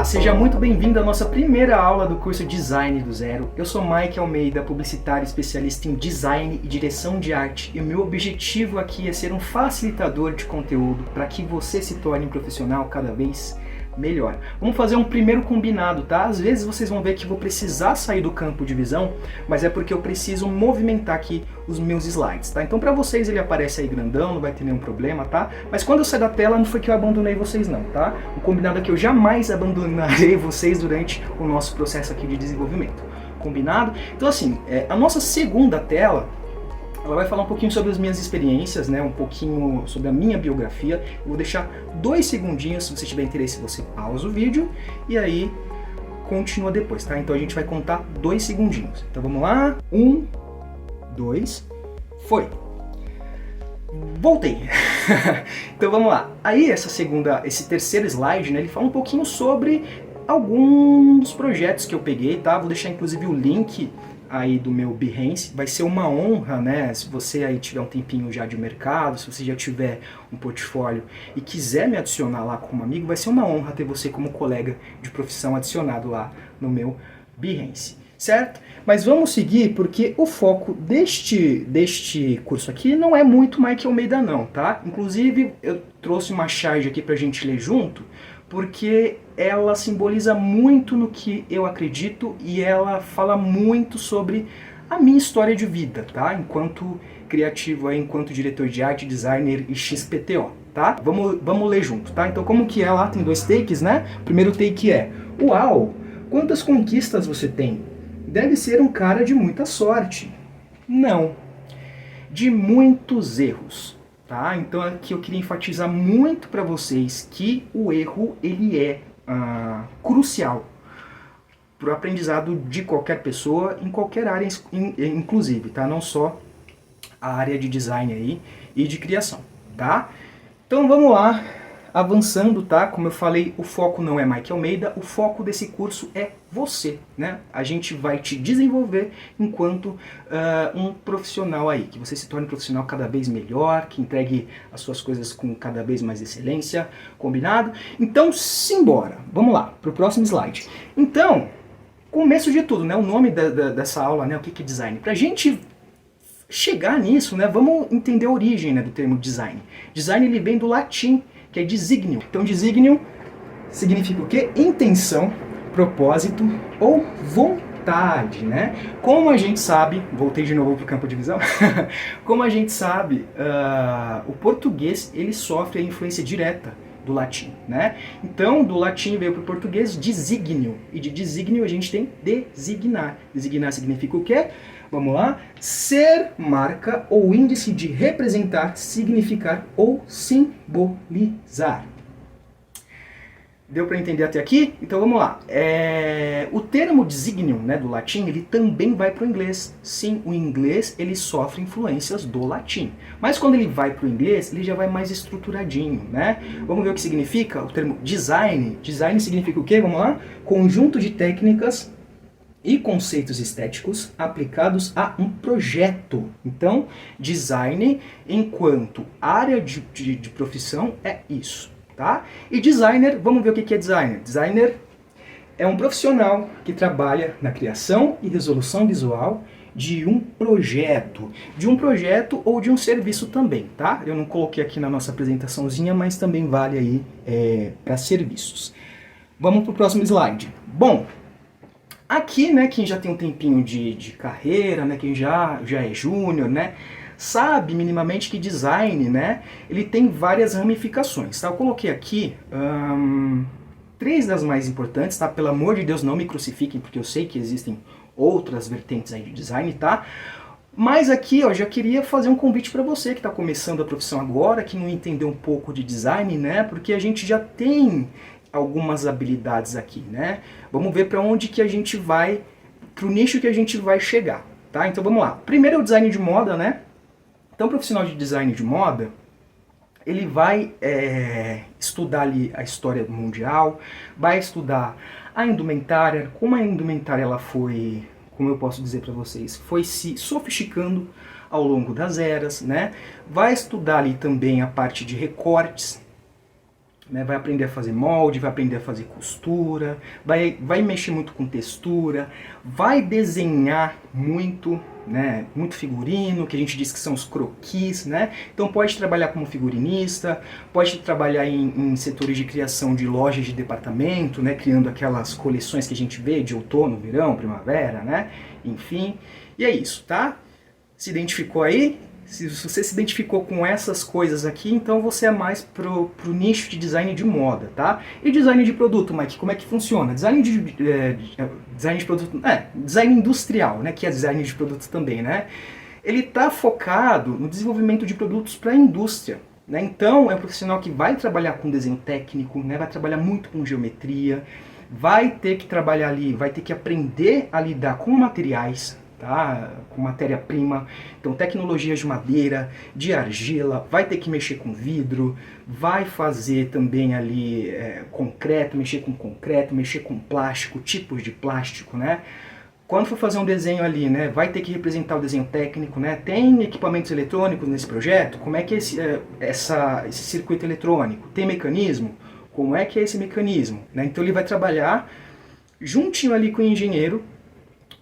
Olá, seja muito bem-vindo à nossa primeira aula do curso Design do Zero. Eu sou Mike Almeida, publicitário especialista em design e direção de arte, e o meu objetivo aqui é ser um facilitador de conteúdo para que você se torne um profissional cada vez melhor. Vamos fazer um primeiro combinado, tá? Às vezes vocês vão ver que vou precisar sair do campo de visão, mas é porque eu preciso movimentar aqui os meus slides, tá? Então para vocês ele aparece aí grandão, não vai ter nenhum problema, tá? Mas quando eu sair da tela não foi que eu abandonei vocês não, tá? O combinado é que eu jamais abandonarei vocês durante o nosso processo aqui de desenvolvimento. Combinado? Então assim, a nossa segunda tela ela vai falar um pouquinho sobre as minhas experiências, né? Um pouquinho sobre a minha biografia. Eu vou deixar 2 segundinhos, se você tiver interesse, você pausa o vídeo e aí continua depois, tá? Então a gente vai contar 2 segundinhos. Então vamos lá. 1, 2, foi! Voltei! Então vamos lá. Aí esse terceiro slide, né? Ele fala um pouquinho sobre alguns projetos que eu peguei, tá? Vou deixar inclusive o link aí do meu Behance. Vai ser uma honra, né, se você aí tiver um tempinho já de mercado, se você já tiver um portfólio e quiser me adicionar lá como amigo, vai ser uma honra ter você como colega de profissão adicionado lá no meu Behance, certo? Mas vamos seguir porque o foco deste curso aqui não é muito Mike Almeida não, tá? Inclusive eu trouxe uma charge aqui pra gente ler junto, porque ela simboliza muito no que eu acredito e ela fala muito sobre a minha história de vida, tá? Enquanto criativo, aí, enquanto diretor de arte, designer e XPTO, tá? Vamos ler junto, tá? Então como que é lá? Tem 2 takes, né? O primeiro take é: uau, quantas conquistas você tem? Deve ser um cara de muita sorte. Não, de muitos erros. Tá? Então aqui eu queria enfatizar muito para vocês que o erro ele é crucial para o aprendizado de qualquer pessoa, em qualquer área inclusive, tá? Não só a área de design aí e de criação, tá? Então vamos lá, avançando, tá? Como eu falei, o foco não é Mike Almeida, o foco desse curso é você, né? A gente vai te desenvolver enquanto um profissional aí, que você se torne um profissional cada vez melhor, que entregue as suas coisas com cada vez mais excelência, combinado? Então, simbora! Vamos lá, para o próximo slide. Então, começo de tudo, né? O nome dessa aula, né? O que é design? Pra gente chegar nisso, né? Vamos entender a origem, né, do termo design. Design ele vem do latim, que é designio. Então, designio significa o quê? Intenção, propósito ou vontade, né? Como a gente sabe, voltei de novo para o campo de visão, como a gente sabe, o português ele sofre a influência direta do latim, né? Então, do latim veio para o português designio, e de designio a gente tem designar. Designar significa o quê? Vamos lá? Ser, marca ou índice de representar, significar ou simbolizar. Deu para entender até aqui? Então vamos lá. O termo designio, né, do latim, ele também vai para o inglês. Sim, o inglês ele sofre influências do latim. Mas quando ele vai para o inglês, ele já vai mais estruturadinho, né? Vamos ver o que significa o termo design. Design significa o quê? Vamos lá? Conjunto de técnicas e conceitos estéticos aplicados a um projeto. Então, design enquanto área de profissão é isso. Tá? E designer, vamos ver o que é designer. Designer é um profissional que trabalha na criação e resolução visual de um projeto ou de um serviço também, tá? Eu não coloquei aqui na nossa apresentaçãozinha, mas também vale aí para serviços. Vamos para o próximo slide. Bom, aqui, né, quem já tem um tempinho de carreira, né, quem já é júnior, né, sabe minimamente que design, né, ele tem várias ramificações, tá? Eu coloquei aqui 3 das mais importantes, tá? Pelo amor de Deus, não me crucifiquem, porque eu sei que existem outras vertentes aí de design, tá? Mas aqui, ó, já queria fazer um convite para você que está começando a profissão agora, que não entendeu um pouco de design, né? Porque a gente já tem algumas habilidades aqui, né? Vamos ver para onde que a gente vai, para o nicho que a gente vai chegar, tá? Então vamos lá. Primeiro é o design de moda, né? Então, o profissional de design de moda, ele vai estudar ali a história mundial, vai estudar a indumentária, como a indumentária ela foi, como eu posso dizer para vocês, foi se sofisticando ao longo das eras, né? Vai estudar ali também a parte de recortes, né? Vai aprender a fazer molde, vai aprender a fazer costura, vai mexer muito com textura, vai desenhar muito, né? Muito figurino, que a gente diz que são os croquis, né? Então pode trabalhar como figurinista, pode trabalhar em setores de criação de lojas de departamento, né? Criando aquelas coleções que a gente vê de outono, verão, primavera, né? Enfim, e é isso, tá? Se identificou aí? Se você se identificou com essas coisas aqui, então você é mais pro nicho de design de moda, tá? E design de produto, Mike, como é que funciona? Design de produto, design industrial, né? Que é design de produto também, né? Ele tá focado no desenvolvimento de produtos para a indústria, né? Então é um profissional que vai trabalhar com desenho técnico, né? Vai trabalhar muito com geometria, vai ter que trabalhar ali, vai ter que aprender a lidar com materiais, tá? Com matéria-prima, então tecnologias de madeira, de argila, vai ter que mexer com vidro, vai fazer também ali concreto, mexer com plástico, tipos de plástico, né? Quando for fazer um desenho ali, né, vai ter que representar o desenho técnico, né? Tem equipamentos eletrônicos nesse projeto? Como é que é esse circuito eletrônico? Tem mecanismo? Como é que é esse mecanismo? Né? Então ele vai trabalhar juntinho ali com o engenheiro,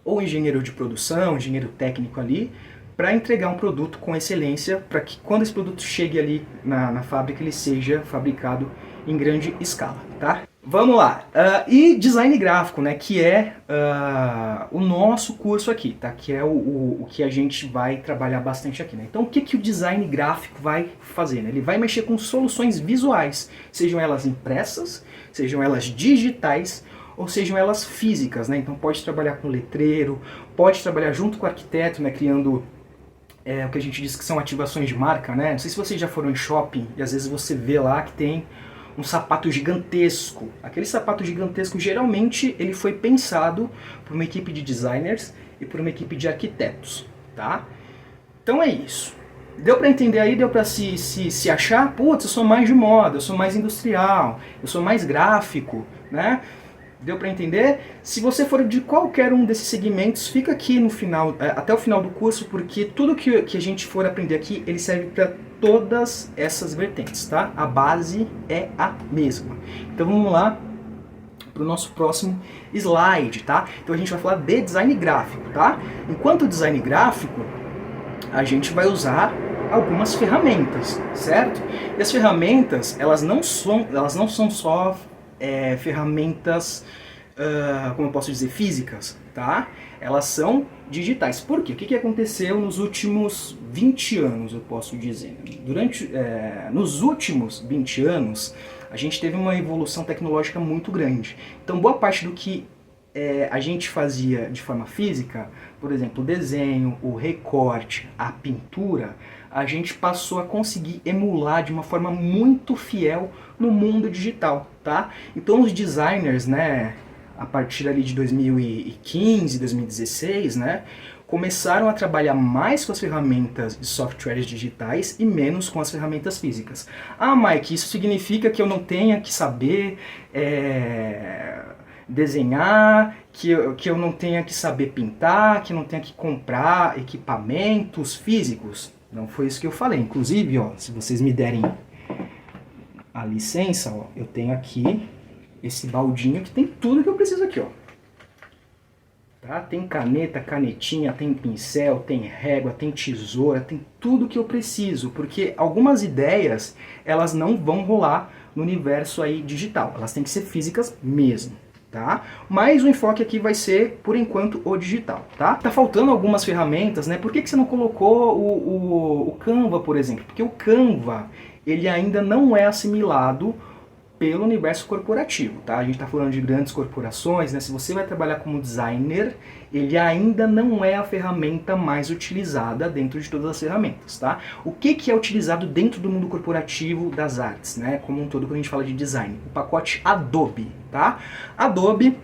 ou engenheiro de produção, engenheiro técnico ali, para entregar um produto com excelência, para que quando esse produto chegue ali na fábrica, ele seja fabricado em grande escala, tá? Vamos lá, e design gráfico, né, que é o nosso curso aqui, tá? Que é o que a gente vai trabalhar bastante aqui, né? Então o que o design gráfico vai fazer, né? Ele vai mexer com soluções visuais, sejam elas impressas, sejam elas digitais, ou sejam elas físicas, né? Então pode trabalhar com letreiro, pode trabalhar junto com o arquiteto, né? Criando o que a gente diz que são ativações de marca, né? Não sei se vocês já foram em shopping e às vezes você vê lá que tem um sapato gigantesco. Aquele sapato gigantesco, geralmente, ele foi pensado por uma equipe de designers e por uma equipe de arquitetos, tá? Então é isso. Deu para entender aí? Deu para se achar? Putz, eu sou mais de moda, eu sou mais industrial, eu sou mais gráfico, né? Deu para entender? Se você for de qualquer um desses segmentos, fica aqui no final, até o final do curso, porque tudo que a gente for aprender aqui, ele serve para todas essas vertentes, tá? A base é a mesma. Então vamos lá para o nosso próximo slide, tá? Então a gente vai falar de design gráfico, tá? Enquanto design gráfico, a gente vai usar algumas ferramentas, certo? E as ferramentas, elas não são só ferramentas, como eu posso dizer, físicas, tá? Elas são digitais. Por quê? O que aconteceu nos últimos 20 anos, eu posso dizer? Nos últimos 20 anos, a gente teve uma evolução tecnológica muito grande. Então, boa parte do que a gente fazia de forma física, por exemplo, o desenho, o recorte, a pintura, a gente passou a conseguir emular de uma forma muito fiel no mundo digital, tá? Então os designers, né, a partir ali de 2015, 2016, né, começaram a trabalhar mais com as ferramentas de softwares digitais e menos com as ferramentas físicas. Ah, Mike, isso significa que eu não tenha que saber desenhar, que eu não tenha que saber pintar, que eu não tenha que comprar equipamentos físicos? Não foi isso que eu falei. Inclusive, ó, se vocês me derem a licença, ó, eu tenho aqui esse baldinho que tem tudo que eu preciso aqui, ó. Tá? Tem caneta, canetinha, tem pincel, tem régua, tem tesoura, tem tudo que eu preciso, porque algumas ideias, elas não vão rolar no universo aí digital, elas têm que ser físicas mesmo. Tá? Mas o enfoque aqui vai ser, por enquanto, o digital, tá? Tá faltando algumas ferramentas, né? Por que você não colocou o Canva, por exemplo? Porque o Canva, ele ainda não é assimilado pelo universo corporativo, tá? A gente tá falando de grandes corporações, né? Se você vai trabalhar como designer, ele ainda não é a ferramenta mais utilizada dentro de todas as ferramentas, tá? O que é utilizado dentro do mundo corporativo das artes, né? Como um todo, quando a gente fala de design? O pacote Adobe, tá? Adobe,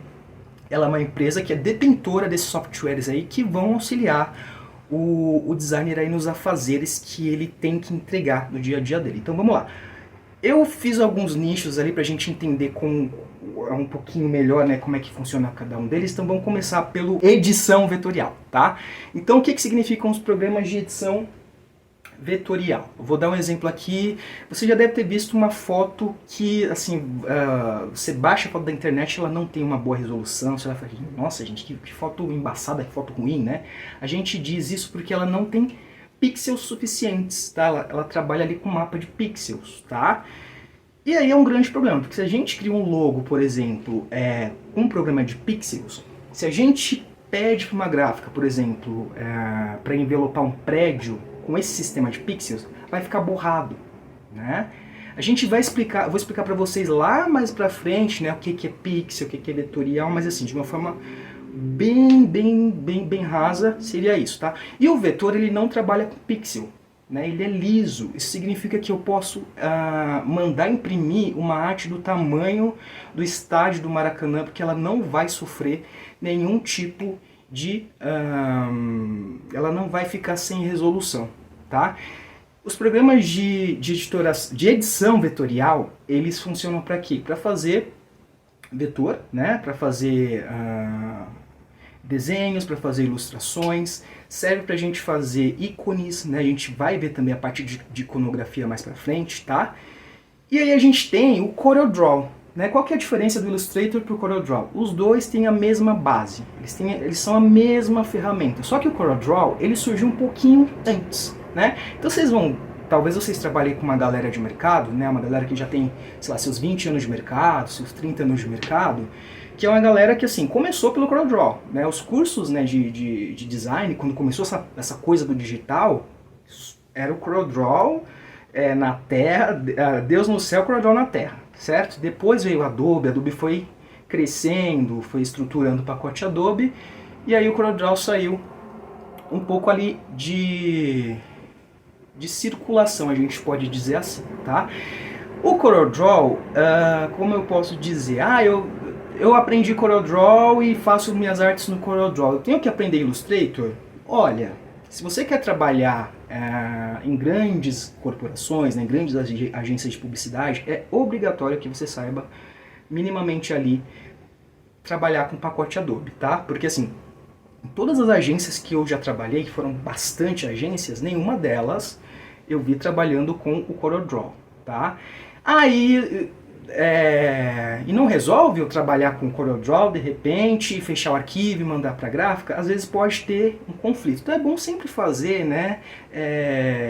ela é uma empresa que é detentora desses softwares aí que vão auxiliar o designer aí nos afazeres que ele tem que entregar no dia a dia dele. Então vamos lá. Eu fiz alguns nichos ali pra gente entender um pouquinho melhor, né, como é que funciona cada um deles. Então vamos começar pelo edição vetorial, tá? Então o que significam os programas de edição vetorial. Eu vou dar um exemplo aqui. Você já deve ter visto uma foto que, assim, você baixa a foto da internet, ela não tem uma boa resolução. Você vai falar, nossa gente, que foto embaçada, que foto ruim, né? A gente diz isso porque ela não tem pixels suficientes, tá? Ela trabalha ali com mapa de pixels, tá? E aí é um grande problema, porque se a gente cria um logo, por exemplo, com um programa de pixels, se a gente pede para uma gráfica, por exemplo, para envelopar um prédio com esse sistema de pixels, vai ficar borrado, né? A gente vai explicar, vou explicar para vocês lá mais para frente, né, o que é pixel, o que é vetorial, mas assim, de uma forma bem rasa, seria isso, tá? E o vetor, ele não trabalha com pixel, né? Ele é liso. Isso significa que eu posso mandar imprimir uma arte do tamanho do estádio do Maracanã, porque ela não vai sofrer nenhum tipo de... ela não vai ficar sem resolução, tá? Os programas de edição vetorial, eles funcionam para quê? Para fazer vetor, né? Para fazer desenhos, para fazer ilustrações, serve para a gente fazer ícones, né? A gente vai ver também a parte de iconografia mais para frente, tá? E aí a gente tem o CorelDRAW, né? Qual que é a diferença do Illustrator para o CorelDRAW? Os dois têm a mesma base, eles são a mesma ferramenta, só que o CorelDRAW, ele surgiu um pouquinho antes, né? Então talvez vocês trabalhem com uma galera de mercado, né? Uma galera que já tem, sei lá, seus 20 anos de mercado, seus 30 anos de mercado, que é uma galera que, assim, começou pelo CorelDRAW, né? Os cursos, né, de design, quando começou essa coisa do digital, era o CorelDRAW na terra, Deus no céu, CorelDRAW na terra, certo? Depois veio o Adobe foi crescendo, foi estruturando o pacote Adobe, e aí o CorelDRAW saiu um pouco ali de circulação, a gente pode dizer assim, tá? O CorelDRAW, como eu posso dizer? Eu aprendi CorelDRAW e faço minhas artes no CorelDRAW. Eu tenho que aprender Illustrator? Olha, se você quer trabalhar em grandes corporações, né, em grandes agências de publicidade, é obrigatório que você saiba minimamente ali trabalhar com o pacote Adobe, tá? Porque assim, todas as agências que eu já trabalhei, que foram bastante agências, nenhuma delas eu vi trabalhando com o CorelDRAW, tá? Aí, e não resolve eu trabalhar com o CorelDRAW de repente, fechar o arquivo e mandar para a gráfica? Às vezes pode ter um conflito. Então é bom sempre fazer, né,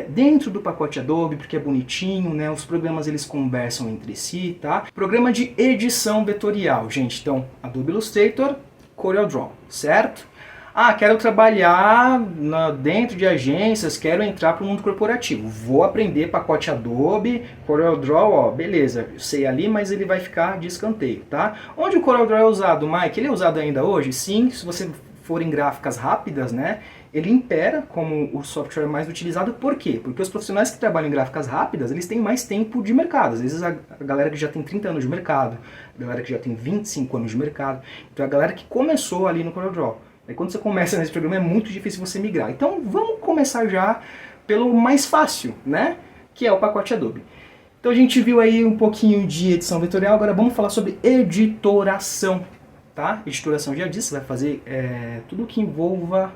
dentro do pacote Adobe, porque é bonitinho, né, os programas eles conversam entre si, tá? Programa de edição vetorial, gente, então Adobe Illustrator, CorelDRAW, certo? Quero trabalhar dentro de agências, quero entrar para o mundo corporativo. Vou aprender pacote Adobe, CorelDRAW, ó, beleza, eu sei ali, mas ele vai ficar de escanteio, tá? Onde o CorelDRAW é usado, Mike? Ele é usado ainda hoje? Sim, se você for em gráficas rápidas, né? Ele impera como o software mais utilizado. Por quê? Porque os profissionais que trabalham em gráficas rápidas, eles têm mais tempo de mercado. Às vezes a galera que já tem 30 anos de mercado, a galera que já tem 25 anos de mercado. Então a galera que começou ali no CorelDRAW. Aí quando você começa nesse programa é muito difícil você migrar. Então vamos começar já pelo mais fácil, né? Que é o pacote Adobe. Então a gente viu aí um pouquinho de edição vetorial, agora vamos falar sobre editoração, tá? Editoração, já disse, vai fazer tudo que envolva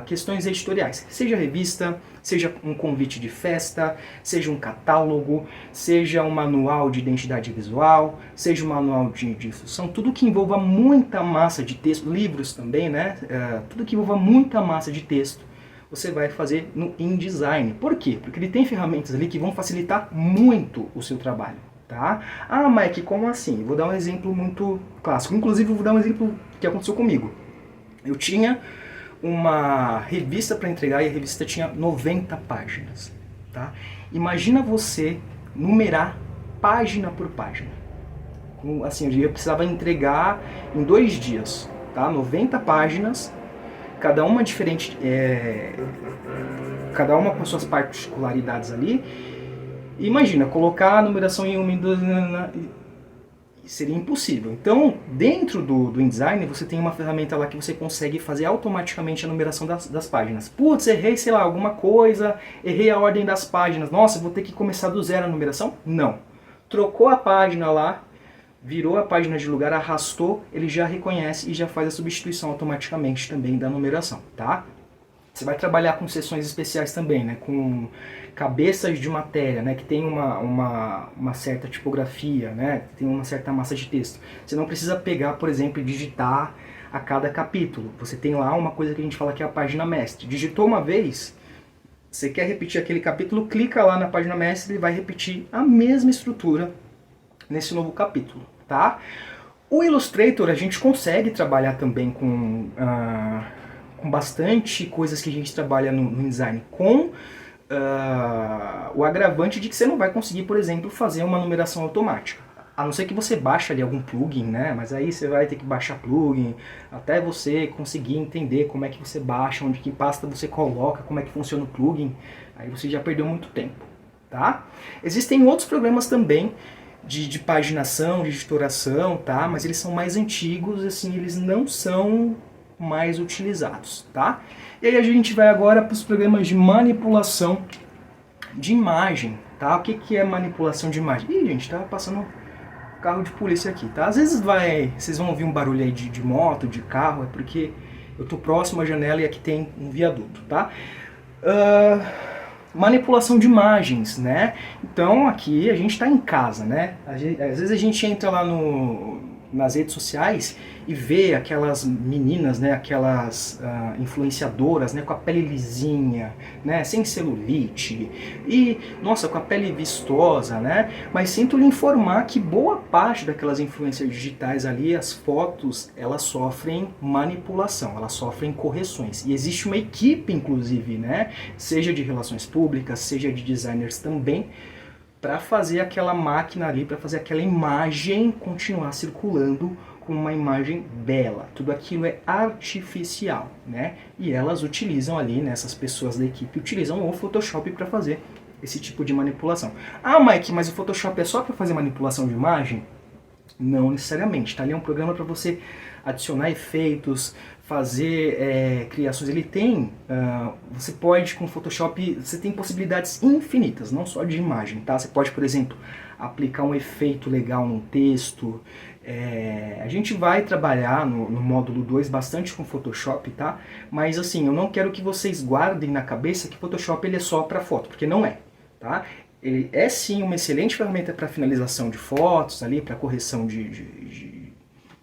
questões editoriais. Seja revista, seja um convite de festa, seja um catálogo, seja um manual de identidade visual, seja um manual de instrução, tudo que envolva muita massa de texto, livros também, né? Tudo que envolva muita massa de texto, você vai fazer no InDesign. Por quê? Porque ele tem ferramentas ali que vão facilitar muito o seu trabalho, tá? Mike, como assim? Vou dar um exemplo muito clássico. Inclusive, eu vou dar um exemplo que aconteceu comigo. Eu tinha uma revista para entregar e a revista tinha 90 páginas, tá? Imagina você numerar página por página. Assim, eu precisava entregar em 2 dias, tá? 90 páginas, cada uma diferente, cada uma com suas particularidades ali. E imagina, colocar a numeração em uma, em duas, seria impossível. Então, dentro do InDesign, você tem uma ferramenta lá que você consegue fazer automaticamente a numeração das páginas. Putz, errei, sei lá, alguma coisa, errei a ordem das páginas. Nossa, vou ter que começar do zero a numeração? Não. Trocou a página lá, virou a página de lugar, arrastou, ele já reconhece e já faz a substituição automaticamente também da numeração, tá? Você vai trabalhar com sessões especiais também, né? Com cabeças de matéria, né? Que tem uma certa tipografia, né? Tem uma certa massa de texto. Você não precisa pegar, por exemplo, e digitar a cada capítulo. Você tem lá uma coisa que a gente fala que é a página mestre. Digitou uma vez, você quer repetir aquele capítulo, clica lá na página mestre e vai repetir a mesma estrutura nesse novo capítulo, tá? O Illustrator a gente consegue trabalhar também com bastante coisas que a gente trabalha no design, com o agravante de que você não vai conseguir, por exemplo, fazer uma numeração automática. A não ser que você baixe ali algum plugin, né? Mas aí você vai ter que baixar plugin, até você conseguir entender como é que você baixa, onde que pasta você coloca, como é que funciona o plugin, aí você já perdeu muito tempo, tá? Existem outros programas também de paginação, de editoração, tá? Mas eles são mais antigos, assim, eles não são mais utilizados, tá? E aí a gente vai agora para os programas de manipulação de imagem, tá? O que é manipulação de imagem? Ih, gente, tá passando carro de polícia aqui, tá? Às vezes vocês vão ouvir um barulho aí de moto, de carro, é porque eu tô próximo à janela e aqui tem um viaduto, tá? Manipulação de imagens, né? Então aqui a gente está em casa, né? Às vezes a gente entra lá nas redes sociais e vê aquelas meninas, né? Aquelas influenciadoras, né? Com a pele lisinha, né? Sem celulite e, nossa, com a pele vistosa, né? Mas sinto lhe informar que boa parte daquelas influências digitais ali, as fotos, elas sofrem manipulação, elas sofrem correções. E existe uma equipe, inclusive, né? Seja de relações públicas, seja de designers também, para fazer aquela máquina ali, para fazer aquela imagem continuar circulando com uma imagem bela. Tudo aquilo é artificial, né? E elas utilizam ali, né, essas pessoas da equipe utilizam o Photoshop para fazer esse tipo de manipulação. Ah, Mike, mas o Photoshop é só para fazer manipulação de imagem? Não necessariamente, tá? Ali é um programa para você adicionar efeitos, fazer criações. Ele tem, você pode com o Photoshop, você tem possibilidades infinitas, não só de imagem, tá? Você pode, por exemplo, aplicar um efeito legal num texto. A gente vai trabalhar no módulo 2 bastante com Photoshop, tá? Mas assim, eu não quero que vocês guardem na cabeça que Photoshop ele é só para foto, porque não é, tá? Ele é sim uma excelente ferramenta para finalização de fotos, ali para correção de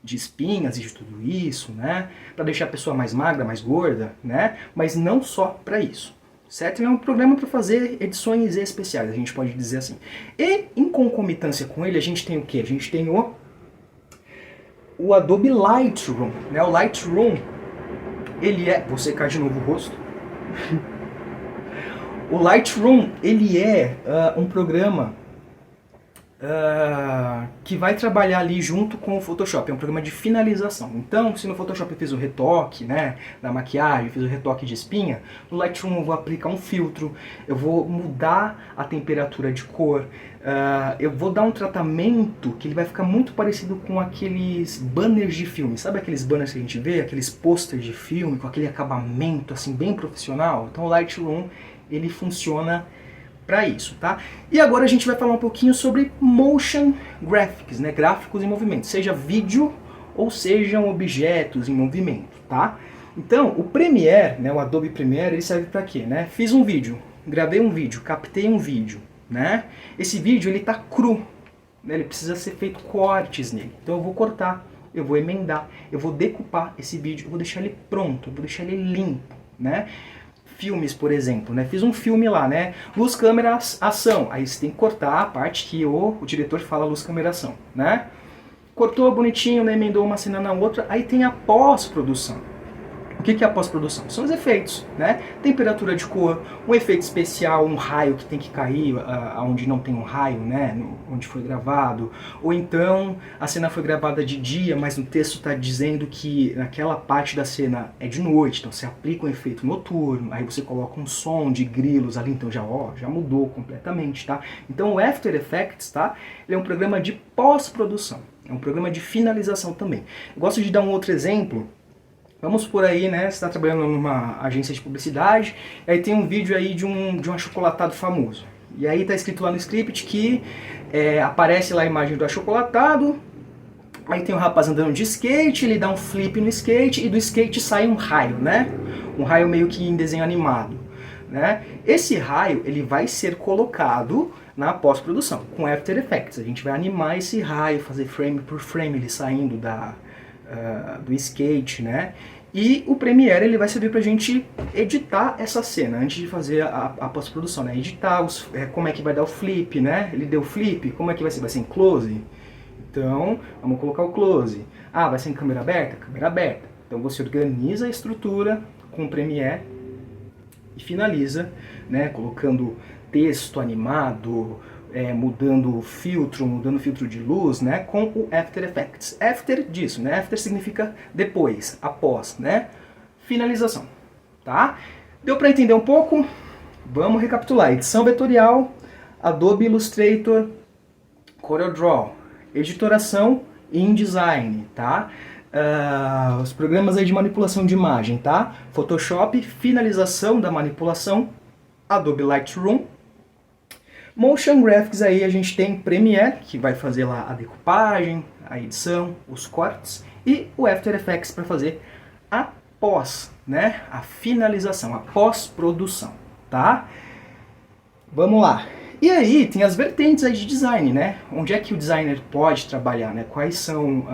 espinhas e de tudo isso, né? Para deixar a pessoa mais magra, mais gorda, né? Mas não só para isso, certo? Ele é um programa para fazer edições especiais, a gente pode dizer assim. E em concomitância com ele, a gente tem o quê? A gente tem o Adobe Lightroom, né? O Lightroom, ele é... Vou secar de novo o rosto. O Lightroom, ele é um programa que vai trabalhar ali junto com o Photoshop, é um programa de finalização. Então, se no Photoshop eu fiz o retoque, né, da maquiagem, fiz o retoque de espinha, no Lightroom eu vou aplicar um filtro, eu vou mudar a temperatura de cor, eu vou dar um tratamento que ele vai ficar muito parecido com aqueles banners de filme. Sabe aqueles banners que a gente vê, aqueles posters de filme, com aquele acabamento assim bem profissional? Então o Lightroom, ele funciona para isso, tá? E agora a gente vai falar um pouquinho sobre motion graphics, né? Gráficos em movimento, seja vídeo ou sejam objetos em movimento, tá? Então, o Premiere, né, o Adobe Premiere, ele serve para quê, né? Fiz um vídeo, gravei um vídeo, captei um vídeo, né? Esse vídeo, ele tá cru, né? Ele precisa ser feito cortes nele. Então eu vou cortar, eu vou emendar, eu vou decupar esse vídeo, eu vou deixar ele pronto, eu vou deixar ele limpo, né? Filmes, por exemplo, né? Fiz um filme lá, né? Luz, câmera, ação. Aí você tem que cortar a parte que o diretor fala luz, câmera, ação, né? Cortou bonitinho, né? Emendou uma cena na outra. Aí tem a pós-produção. O que é a pós-produção? São os efeitos, né? Temperatura de cor, um efeito especial, um raio que tem que cair onde não tem um raio, né? Onde foi gravado. Ou então a cena foi gravada de dia, mas no texto está dizendo que naquela parte da cena é de noite. Então você aplica um efeito noturno, aí você coloca um som de grilos ali, então já mudou completamente, tá? Então o After Effects, tá? Ele é um programa de pós-produção. É um programa de finalização também. Eu gosto de dar um outro exemplo. Vamos por aí, né? Você está trabalhando numa agência de publicidade, e aí tem um vídeo aí de um achocolatado famoso. E aí tá escrito lá no script que aparece lá a imagem do achocolatado, aí tem um rapaz andando de skate, ele dá um flip no skate e do skate sai um raio, né? um raio meio que em desenho animado, né? Esse raio ele vai ser colocado na pós-produção com After Effects. A gente vai animar esse raio, fazer frame por frame ele saindo do skate, né? E o Premiere ele vai servir pra gente editar essa cena antes de fazer a pós-produção, né? Editar como é que vai dar o flip, né? Ele deu flip, como é que vai ser? Vai ser em close? Então, vamos colocar o close. Ah, vai ser em câmera aberta? Câmera aberta. Então você organiza a estrutura com o Premiere e finaliza, né? Colocando texto animado, mudando filtro de luz, né, com o After Effects. After disso, né? After significa depois, após, né? Finalização, tá? Deu para entender um pouco? Vamos recapitular. Edição vetorial, Adobe Illustrator, CorelDRAW, editoração e InDesign, tá? Os programas aí de manipulação de imagem, tá? Photoshop, finalização da manipulação, Adobe Lightroom. Motion Graphics aí a gente tem Premiere, que vai fazer lá a decupagem, a edição, os cortes, e o After Effects para fazer a pós, né? A finalização, a pós-produção, tá? Vamos lá. E aí tem as vertentes aí de design, né? Onde é que o designer pode trabalhar, né? Quais são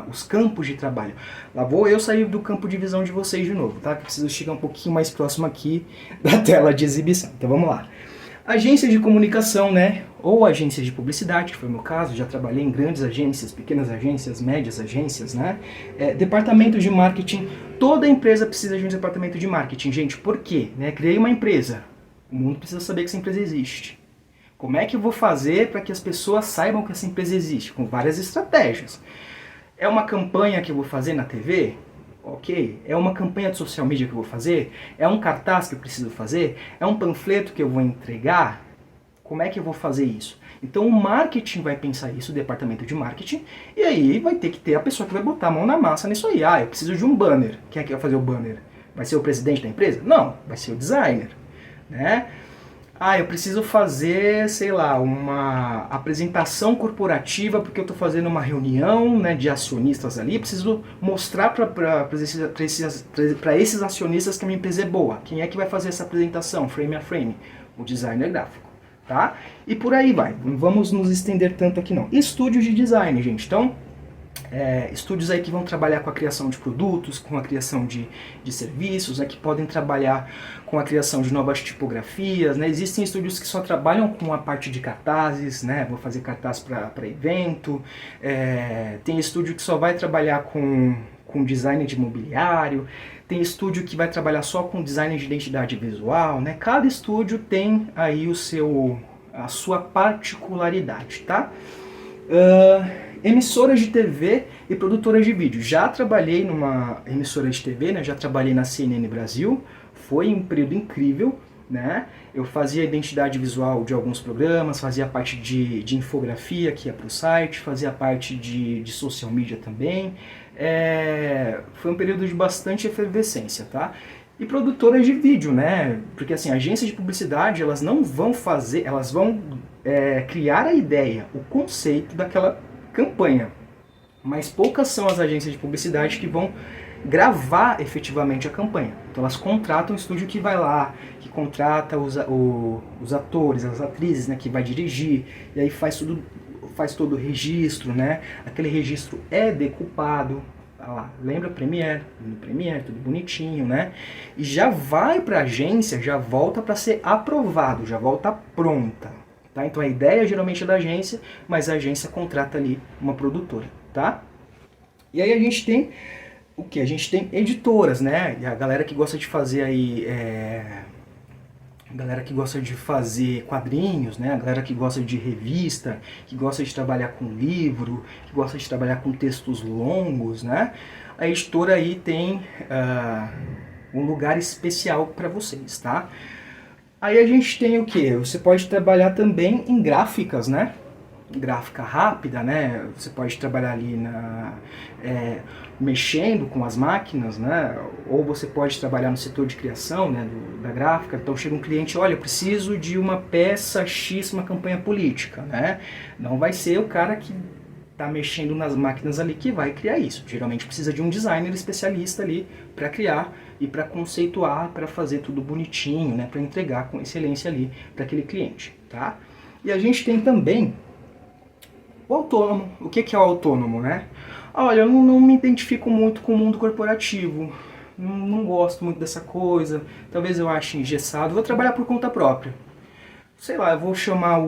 os campos de trabalho? Lá vou eu sair do campo de visão de vocês de novo, tá? Que preciso chegar um pouquinho mais próximo aqui da tela de exibição. Então vamos lá. Agências de comunicação, né? Ou agências de publicidade, que foi o meu caso, já trabalhei em grandes agências, pequenas agências, médias agências, né? Departamento de marketing, toda empresa precisa de um departamento de marketing, gente. Por quê? Né? Criei uma empresa, o mundo precisa saber que essa empresa existe. Como é que eu vou fazer para que as pessoas saibam que essa empresa existe? Com várias estratégias. É uma campanha que eu vou fazer na TV? Ok. É uma campanha de social media que eu vou fazer? É um cartaz que eu preciso fazer? É um panfleto que eu vou entregar? Como é que eu vou fazer isso? Então o marketing vai pensar isso, o departamento de marketing, e aí vai ter que ter a pessoa que vai botar a mão na massa nisso aí. Ah, eu preciso de um banner. Quem é que vai fazer o banner? Vai ser o presidente da empresa? Não, vai ser o designer, né? Ah, eu preciso fazer, sei lá, uma apresentação corporativa porque eu estou fazendo uma reunião, né, de acionistas ali. Preciso mostrar para esses acionistas que a minha empresa é boa. Quem é que vai fazer essa apresentação, frame a frame? O designer gráfico, tá? E por aí vai. Não vamos nos estender tanto aqui não. Estúdios de design, gente. Então, estúdios aí que vão trabalhar com a criação de produtos, com a criação de serviços, né, que podem trabalhar com a criação de novas tipografias, né. Existem estúdios que só trabalham com a parte de cartazes, né, vou fazer cartaz para evento, tem estúdio que só vai trabalhar com design de mobiliário, tem estúdio que vai trabalhar só com design de identidade visual, né. Cada estúdio tem aí a sua particularidade, tá? Emissoras de TV e produtoras de vídeo. Já trabalhei numa emissora de TV, né? Já trabalhei na CNN Brasil, foi um período incrível, né? Eu fazia identidade visual de alguns programas, fazia parte de infografia que ia para o site, fazia parte de social media também. Foi um período de bastante efervescência, tá? E produtoras de vídeo, né? Porque assim, agências de publicidade, elas não vão fazer, elas vão criar a ideia, o conceito daquela campanha. Mas poucas são as agências de publicidade que vão gravar efetivamente a campanha. Então elas contratam um estúdio que vai lá, que contrata os atores, as atrizes, né, que vai dirigir, e aí faz todo o registro, né? Aquele registro é decupado. Lá, lembra Premiere, no Premiere, tudo bonitinho, né? E já vai para a agência, já volta para ser aprovado, já volta pronta, tá? Então a ideia geralmente é da agência, mas a agência contrata ali uma produtora, tá? E aí a gente tem o que? A gente tem editoras, né? E a galera que gosta de fazer aí a galera que gosta de fazer quadrinhos, né? A galera que gosta de revista, que gosta de trabalhar com livro, que gosta de trabalhar com textos longos, né? A editora aí tem um lugar especial para vocês, tá? Aí a gente tem o que? Você pode trabalhar também em gráficas, né? Gráfica rápida, né? Você pode trabalhar ali mexendo com as máquinas, né? Ou você pode trabalhar no setor de criação, né, da gráfica. Então chega um cliente, olha, eu preciso de uma peça X, uma campanha política, né? Não vai ser o cara que tá mexendo nas máquinas ali que vai criar isso. Geralmente precisa de um designer especialista ali para criar e para conceituar, para fazer tudo bonitinho, né, para entregar com excelência ali para aquele cliente, tá? E a gente tem também o autônomo. O que é o autônomo, né? Olha, eu não me identifico muito com o mundo corporativo, não gosto muito dessa coisa, talvez eu ache engessado, vou trabalhar por conta própria. Sei lá, eu vou chamar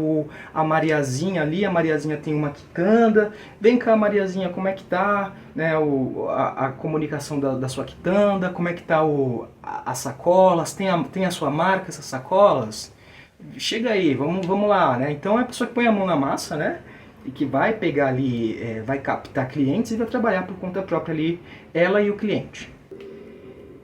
a Mariazinha ali, a Mariazinha tem uma quitanda, vem cá Mariazinha, como é que tá, né, a comunicação da sua quitanda, como é que tá as sacolas, tem a sua marca essas sacolas? Chega aí, vamos lá, né? Então é a pessoa que põe a mão na massa, né, e que vai pegar ali, vai captar clientes e vai trabalhar por conta própria ali, ela e o cliente.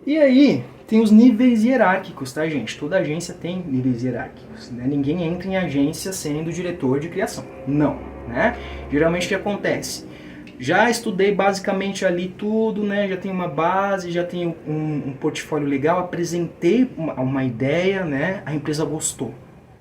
E aí, tem os níveis hierárquicos, tá, gente? Toda agência tem níveis hierárquicos, né? Ninguém entra em agência sendo diretor de criação. Não, né? Geralmente o que acontece? Já estudei basicamente ali tudo, né? Já tenho uma base, já tenho um portfólio legal, apresentei uma ideia, né? A empresa gostou.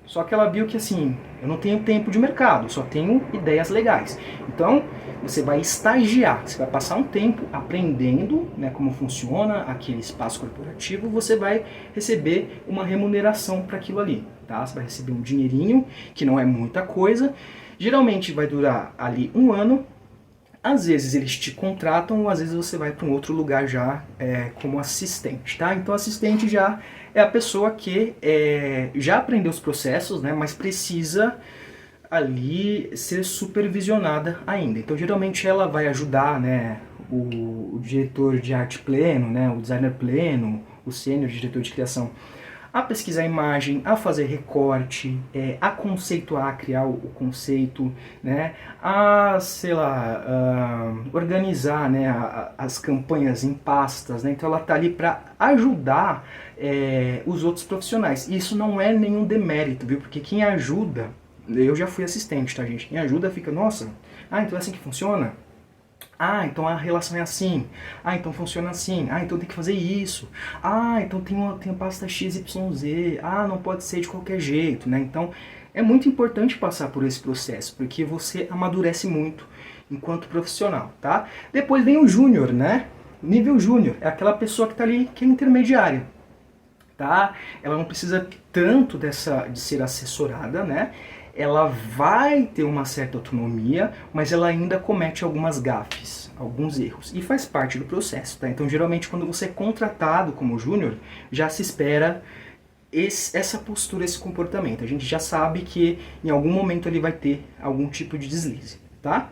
Só que ela viu que assim, eu não tenho tempo de mercado, só tenho ideias legais. Então, você vai estagiar, você vai passar um tempo aprendendo, né, como funciona aquele espaço corporativo, você vai receber uma remuneração para aquilo ali, tá? Você vai receber um dinheirinho, que não é muita coisa, geralmente vai durar ali 1 ano, às vezes eles te contratam, ou às vezes você vai para um outro lugar já como assistente, tá? Então assistente já é a pessoa que já aprendeu os processos, né, mas precisa ali ser supervisionada ainda. Então geralmente ela vai ajudar, né, o diretor de arte pleno, né, o designer pleno, o sênior diretor de criação, a pesquisar a imagem, a fazer recorte, a conceituar, a criar o conceito, né, a, sei lá, organizar, né, as campanhas em pastas, né, então ela está ali para ajudar os outros profissionais. E isso não é nenhum demérito, viu, porque quem ajuda, eu já fui assistente, tá, gente, quem ajuda fica, nossa, então é assim que funciona? Então a relação é assim. Então funciona assim. Então tem que fazer isso. Então tem a pasta XYZ. Não pode ser de qualquer jeito, né? Então é muito importante passar por esse processo, porque você amadurece muito enquanto profissional, tá? Depois vem o júnior, né? Nível júnior é aquela pessoa que tá ali, que é intermediária, tá? Ela não precisa tanto de ser assessorada, né? Ela vai ter uma certa autonomia, mas ela ainda comete algumas gafes, alguns erros, e faz parte do processo, tá? Então, geralmente, quando você é contratado como júnior, já se espera essa postura, esse comportamento. A gente já sabe que em algum momento ele vai ter algum tipo de deslize, tá?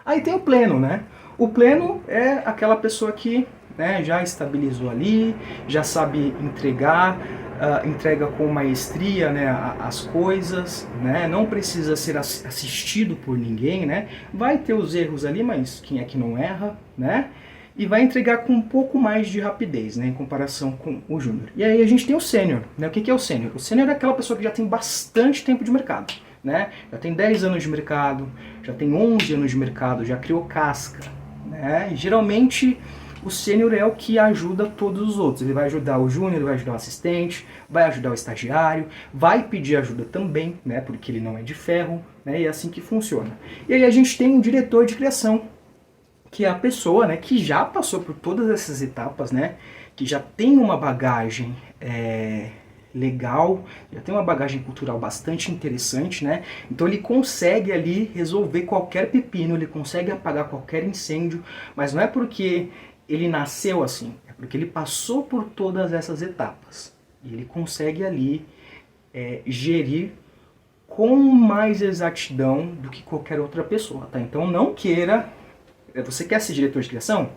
Aí tem o pleno, né? O pleno é aquela pessoa que, né, já estabilizou ali, já sabe entregar, entrega com maestria, né, as coisas, né, não precisa ser assistido por ninguém, né, vai ter os erros ali, mas quem é que não erra, né, e vai entregar com um pouco mais de rapidez, né, em comparação com o júnior. E aí a gente tem o sênior, né, o que é o sênior? O sênior é aquela pessoa que já tem bastante tempo de mercado, né, já tem 10 anos de mercado, já tem 11 anos de mercado, já criou casca, né, e geralmente o sênior é o que ajuda todos os outros. Ele vai ajudar o júnior, ele vai ajudar o assistente, vai ajudar o estagiário, vai pedir ajuda também, né, porque ele não é de ferro, né, e é assim que funciona. E aí a gente tem um diretor de criação, que é a pessoa, né, que já passou por todas essas etapas, né, que já tem uma bagagem legal, já tem uma bagagem cultural bastante interessante, né? Então ele consegue ali resolver qualquer pepino, ele consegue apagar qualquer incêndio, mas não é porque ele nasceu assim, é porque ele passou por todas essas etapas. E ele consegue ali gerir com mais exatidão do que qualquer outra pessoa, tá? Então não queira... Você quer ser diretor de criação?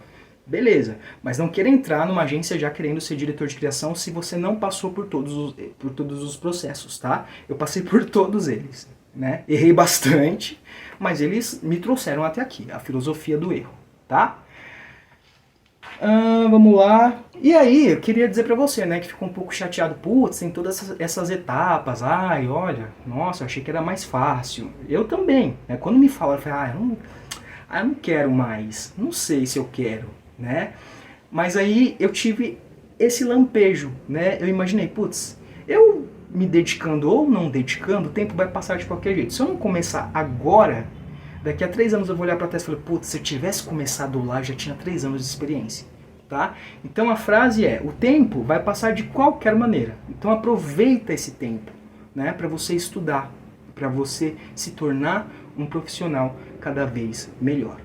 Beleza, mas não queira entrar numa agência já querendo ser diretor de criação se você não passou por todos os processos, tá? Eu passei por todos eles, né? Errei bastante, mas eles me trouxeram até aqui, a filosofia do erro, tá? Vamos lá. E aí, eu queria dizer pra você, né, que ficou um pouco chateado. Putz, tem todas essas etapas. Olha, nossa, eu achei que era mais fácil. Eu também, né? Quando me falaram, eu falei, eu não quero mais. Não sei se eu quero, né? Mas aí eu tive esse lampejo, né? Eu imaginei, putz, eu me dedicando ou não dedicando, o tempo vai passar de qualquer jeito. Se eu não começar agora, Daqui a 3 anos eu vou olhar para trás e falar, putz, se eu tivesse começado lá, eu já tinha 3 anos de experiência. Tá? Então a frase é, o tempo vai passar de qualquer maneira. Então aproveita esse tempo, né, para você estudar, para você se tornar um profissional cada vez melhor.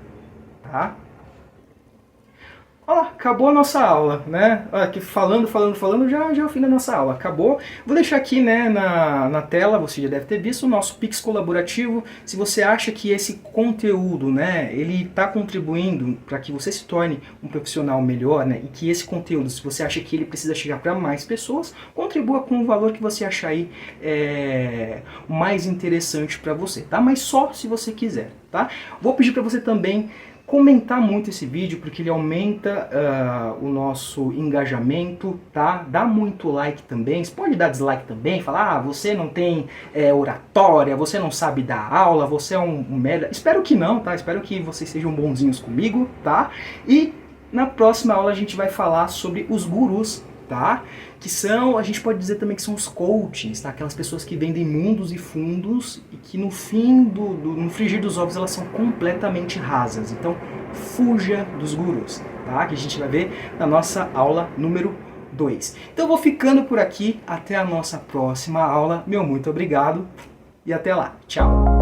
Tá? Ó, acabou a nossa aula, né? Aqui falando, já é o fim da nossa aula. Acabou. Vou deixar aqui, né, na tela, você já deve ter visto, o nosso Pix colaborativo. Se você acha que esse conteúdo, né, ele está contribuindo para que você se torne um profissional melhor, né, e que esse conteúdo, se você acha que ele precisa chegar para mais pessoas, contribua com o valor que você achar aí mais interessante para você, tá? Mas só se você quiser, tá? Vou pedir para você também comentar muito esse vídeo, porque ele aumenta o nosso engajamento, tá? Dá muito like também, você pode dar dislike também, falar, você não tem oratória, você não sabe dar aula, você é um merda. Espero que não, tá? Espero que vocês sejam bonzinhos comigo, tá? E na próxima aula a gente vai falar sobre os gurus, tá? Que são, a gente pode dizer também que são os coachings, tá? Aquelas pessoas que vendem mundos e fundos e que no fim, no frigir dos ovos, elas são completamente rasas. Então, fuja dos gurus, tá? Que a gente vai ver na nossa aula número 2. Então, eu vou ficando por aqui. Até a nossa próxima aula. Meu muito obrigado e até lá. Tchau!